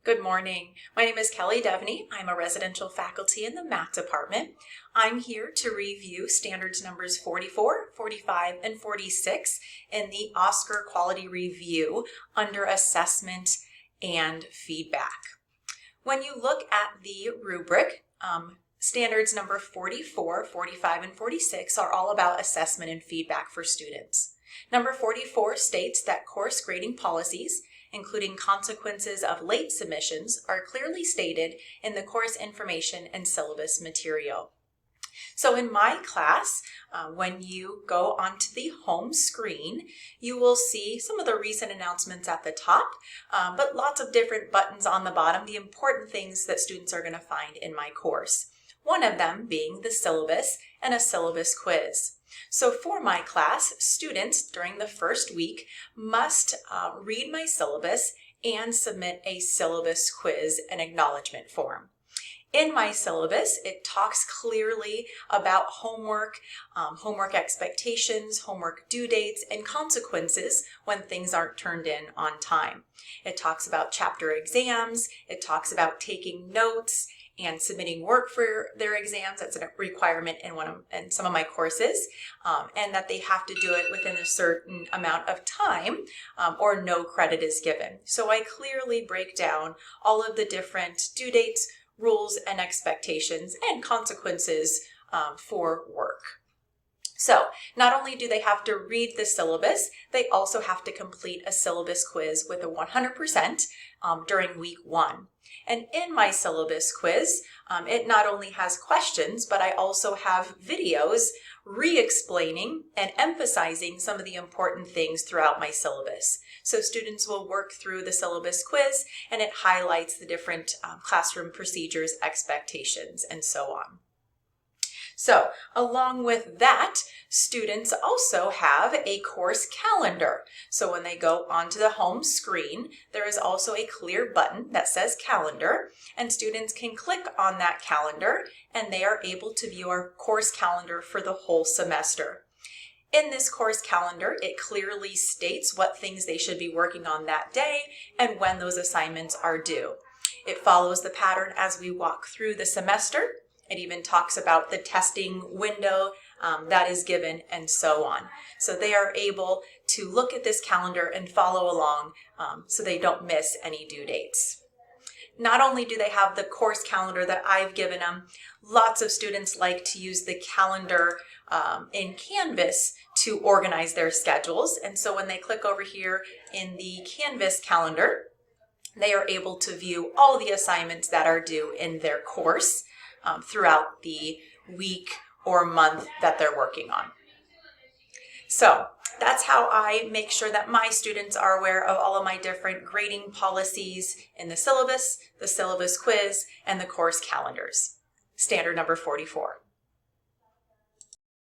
Good morning. My name is Kelly Devney. I'm a residential faculty in the math department. I'm here to review standards numbers 44, 45, and 46 in the OSCQR Quality Review under assessment and feedback. When you look at the rubric, standards number 44, 45, and 46 are all about assessment and feedback for students. Number 44 states that course grading policies, including consequences of late submissions, are clearly stated in the course information and syllabus material. So in my class, when you go onto the home screen, you will see some of the recent announcements at the top, but lots of different buttons on the bottom, the important things that students are going to find in my course. One of them being the syllabus and a syllabus quiz. So for my class, students during the first week must read my syllabus and submit a syllabus quiz and acknowledgement form. In my syllabus, it talks clearly about homework, homework expectations, homework due dates, and consequences when things aren't turned in on time. It talks about chapter exams, it talks about taking notes, and submitting work for their exams. That's a requirement in some of my courses, and that they have to do it within a certain amount of time or no credit is given. So I clearly break down all of the different due dates, rules, and expectations and consequences for work. So not only do they have to read the syllabus, they also have to complete a syllabus quiz with a 100% during week 1. And in my syllabus quiz, it not only has questions, but I also have videos re-explaining and emphasizing some of the important things throughout my syllabus. So students will work through the syllabus quiz and it highlights the different classroom procedures, expectations, and so on. So along with that, students also have a course calendar. So when they go onto the home screen, there is also a clear button that says calendar, and students can click on that calendar and they are able to view our course calendar for the whole semester. In this course calendar, it clearly states what things they should be working on that day and when those assignments are due. It follows the pattern as we walk through the semester. It even talks about the testing window that is given and so on. So they are able to look at this calendar and follow along so they don't miss any due dates. Not only do they have the course calendar that I've given them, lots of students like to use the calendar in Canvas to organize their schedules. And so when they click over here in the Canvas calendar, they are able to view all the assignments that are due in their course throughout the week or month that they're working on. So that's how I make sure that my students are aware of all of my different grading policies in the syllabus quiz, and the course calendars. Standard number 44.